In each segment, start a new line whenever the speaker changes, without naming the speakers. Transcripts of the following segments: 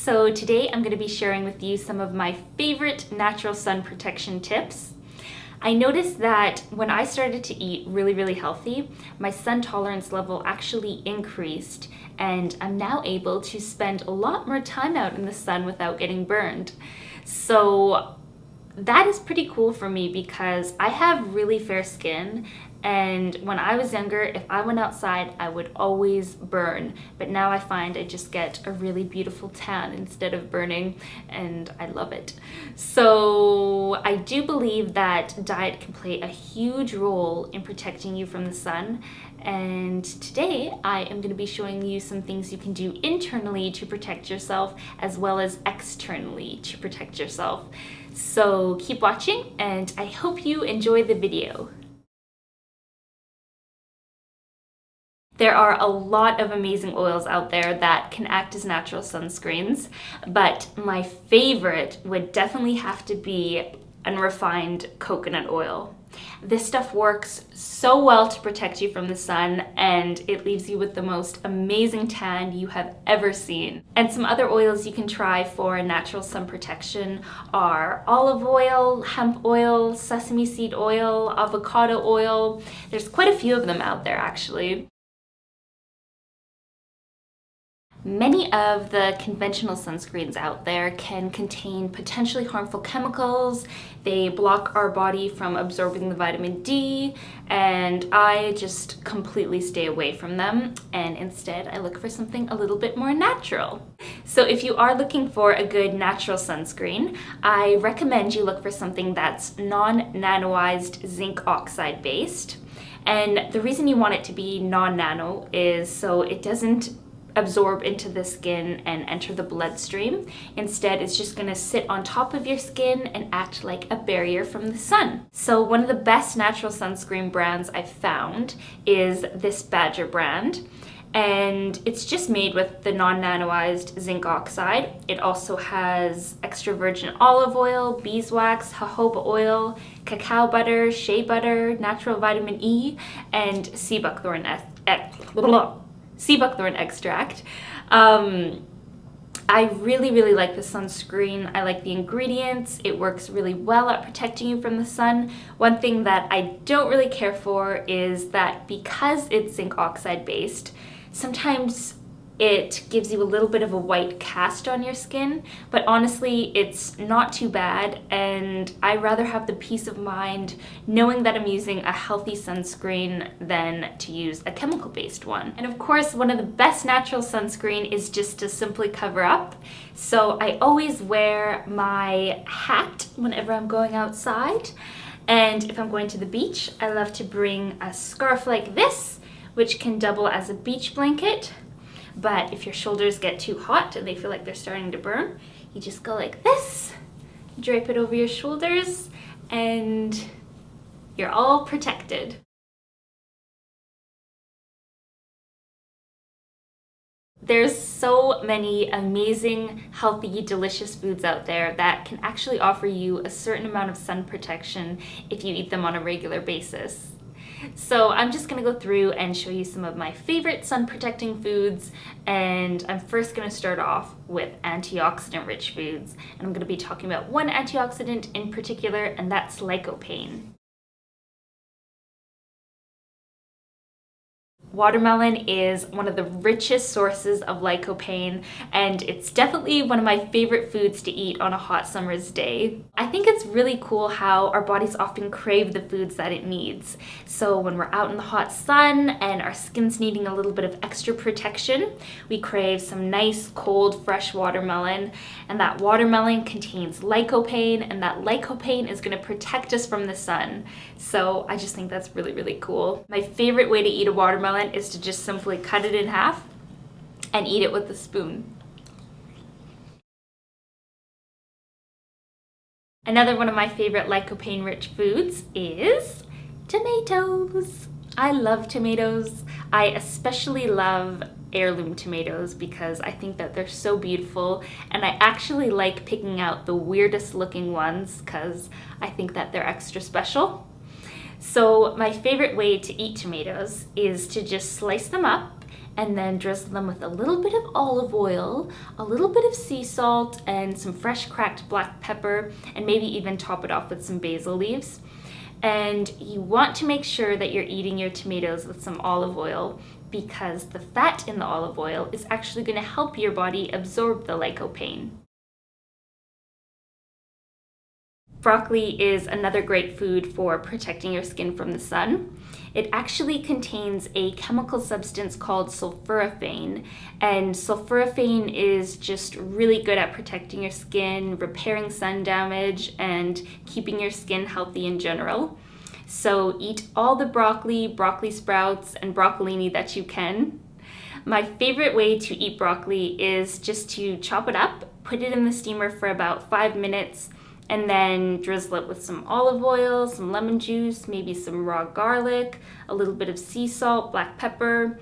So today I'm going to be sharing with you some of my favorite natural sun protection tips. I noticed that when I started to eat really healthy, my sun tolerance level actually increased, and I'm now able to spend a lot more time out in the sun without getting burned. So that is pretty cool for me because I have really fair skin, and when I was younger, if I went outside, I would always burn. But now I find I just get a really beautiful tan instead of burning, and I love it. So I do believe that diet can play a huge role in protecting you from the sun. And today I am going to be showing you some things you can do internally to protect yourself as well as externally to protect yourself. So keep watching and I hope you enjoy the video. There are a lot of amazing oils out there that can act as natural sunscreens, but my favorite would definitely have to be unrefined coconut oil. This stuff works so well to protect you from the sun, and it leaves you with the most amazing tan you have ever seen. And some other oils you can try for natural sun protection are olive oil, hemp oil, sesame seed oil, avocado oil. There's quite a few of them out there actually. Many of the conventional sunscreens out there can contain potentially harmful chemicals. They block our body from absorbing the vitamin D, and I just completely stay away from them, and instead I look for something a little bit more natural. So if you are looking for a good natural sunscreen, I recommend you look for something that's non-nanoized zinc oxide based. And the reason you want it to be non-nano is so it doesn't absorb into the skin and enter the bloodstream. Instead, it's just going to sit on top of your skin and act like a barrier from the sun. So one of the best natural sunscreen brands I've found is this Badger brand, and it's just made with the non-nanoized zinc oxide. It also has extra virgin olive oil, beeswax, jojoba oil, cacao butter, shea butter, natural vitamin E, and sea buckthorn extract. I really like the sunscreen. I like the ingredients. It works really well at protecting you from the sun. One thing that I don't really care for is that because it's zinc oxide based, sometimes it gives you a little bit of a white cast on your skin, but honestly, it's not too bad, and I rather have the peace of mind knowing that I'm using a healthy sunscreen than to use a chemical-based one. And of course, one of the best natural sunscreen is just to simply cover up. So I always wear my hat whenever I'm going outside, and if I'm going to the beach, I love to bring a scarf like this, which can double as a beach blanket. But if your shoulders get too hot and they feel like they're starting to burn, you just go like this, drape it over your shoulders, and you're all protected. There's so many amazing, healthy, delicious foods out there that can actually offer you a certain amount of sun protection if you eat them on a regular basis. So I'm just going to go through and show you some of my favorite sun protecting foods, and I'm first going to start off with antioxidant rich foods, and I'm going to be talking about one antioxidant in particular, and that's lycopene. Watermelon is one of the richest sources of lycopene, and it's definitely one of my favorite foods to eat on a hot summer's day. I think it's really cool how our bodies often crave the foods that it needs. So when we're out in the hot sun and our skin's needing a little bit of extra protection, we crave some nice cold fresh watermelon, and that watermelon contains lycopene, and that lycopene is going to protect us from the sun. So I just think that's really cool. My favorite way to eat a watermelon is to just simply cut it in half and eat it with a spoon. Another one of my favorite lycopene rich foods is tomatoes. I love tomatoes. I especially love heirloom tomatoes because I think that they're so beautiful, and I actually like picking out the weirdest looking ones because I think that they're extra special. So my favorite way to eat tomatoes is to just slice them up and then drizzle them with a little bit of olive oil, a little bit of sea salt, and some fresh cracked black pepper, and maybe even top it off with some basil leaves. And you want to make sure that you're eating your tomatoes with some olive oil, because the fat in the olive oil is actually going to help your body absorb the lycopene. Broccoli is another great food for protecting your skin from the sun. It actually contains a chemical substance called sulforaphane, and sulforaphane is just really good at protecting your skin, repairing sun damage, and keeping your skin healthy in general. So eat all the broccoli, broccoli sprouts, and broccolini that you can. My favorite way to eat broccoli is just to chop it up, put it in the steamer for about 5 minutes, and then drizzle it with some olive oil, some lemon juice, maybe some raw garlic, a little bit of sea salt, black pepper,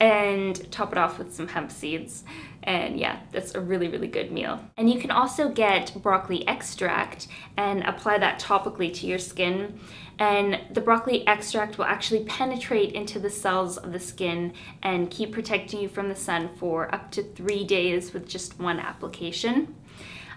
and top it off with some hemp seeds. And yeah, that's a really, really good meal. And you can also get broccoli extract and apply that topically to your skin. And the broccoli extract will actually penetrate into the cells of the skin and keep protecting you from the sun for up to 3 days with just one application.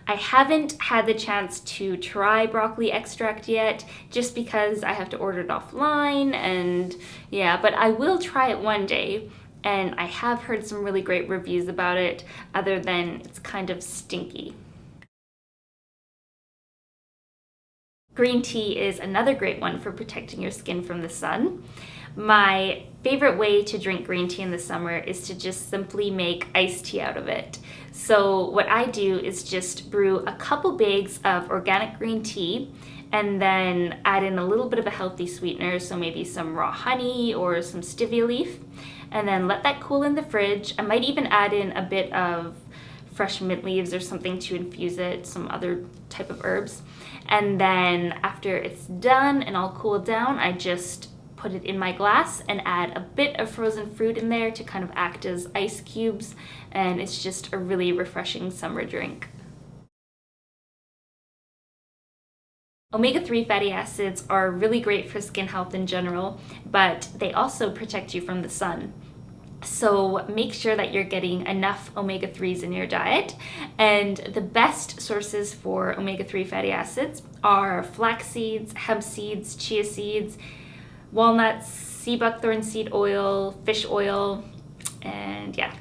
I haven't had the chance to try broccoli extract yet, just because I have to order it offline, and yeah, but I will try it one day, and I have heard some really great reviews about it, other than it's kind of stinky. Green tea is another great one for protecting your skin from the sun. My favorite way to drink green tea in the summer is to just simply make iced tea out of it. So what I do is just brew a couple bags of organic green tea and then add in a little bit of a healthy sweetener, so maybe some raw honey or some stevia leaf, and then let that cool in the fridge. I might even add in a bit of fresh mint leaves or something to infuse it, some other type of herbs. And then after it's done and all cooled down, I just put it in my glass and add a bit of frozen fruit in there to kind of act as ice cubes, and it's just a really refreshing summer drink. Omega-3 fatty acids are really great for skin health in general, but they also protect you from the sun. So make sure that you're getting enough omega-3s in your diet, and the best sources for omega-3 fatty acids are flax seeds, hemp seeds, chia seeds, walnuts, sea buckthorn seed oil, fish oil, and yeah.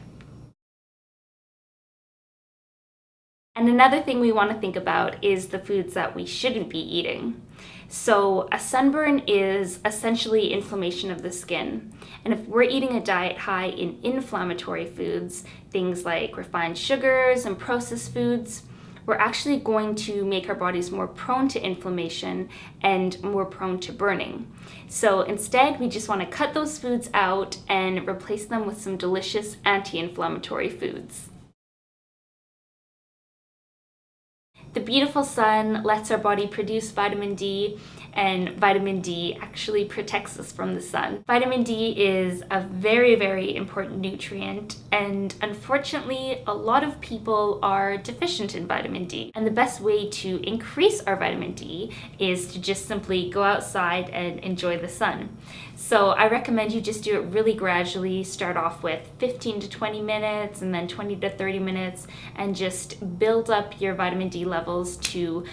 And another thing we want to think about is the foods that we shouldn't be eating. So a sunburn is essentially inflammation of the skin. And if we're eating a diet high in inflammatory foods, things like refined sugars and processed foods, we're actually going to make our bodies more prone to inflammation and more prone to burning. So instead, we just want to cut those foods out and replace them with some delicious anti-inflammatory foods. The beautiful sun lets our body produce vitamin D, and vitamin D actually protects us from the sun. Vitamin D is a very, very important nutrient, and unfortunately, a lot of people are deficient in vitamin D. And the best way to increase our vitamin D is to just simply go outside and enjoy the sun. So I recommend you just do it really gradually. Start off with 15 to 20 minutes and then 20 to 30 minutes, and just build up your vitamin D levels to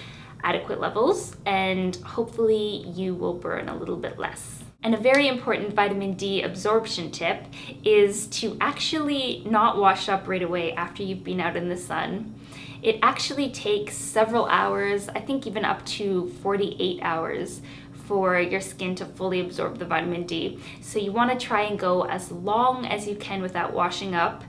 adequate levels, and hopefully you will burn a little bit less. And a very important vitamin D absorption tip is to actually not wash up right away after you've been out in the sun. It actually takes several hours, I think even up to 48 hours, for your skin to fully absorb the vitamin D. So you want to try and go as long as you can without washing up.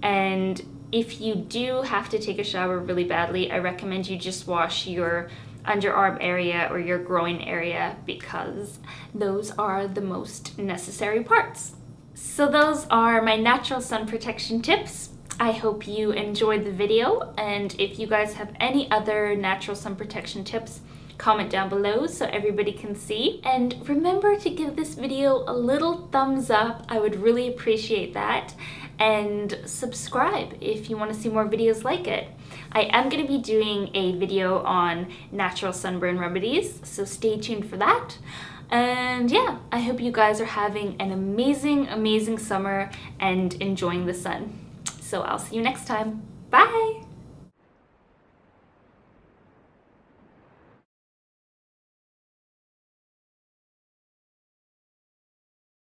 And if you do have to take a shower really badly, I recommend you just wash your underarm area or your groin area, because those are the most necessary parts. So those are my natural sun protection tips. I hope you enjoyed the video, and if you guys have any other natural sun protection tips, comment down below so everybody can see. And remember to give this video a little thumbs up. I would really appreciate that. And subscribe if you want to see more videos like it. I am going to be doing a video on natural sunburn remedies, so stay tuned for that. And And yeah, I hope you guys are having an amazing, amazing summer and enjoying the sun. So I'll see you next time. Bye!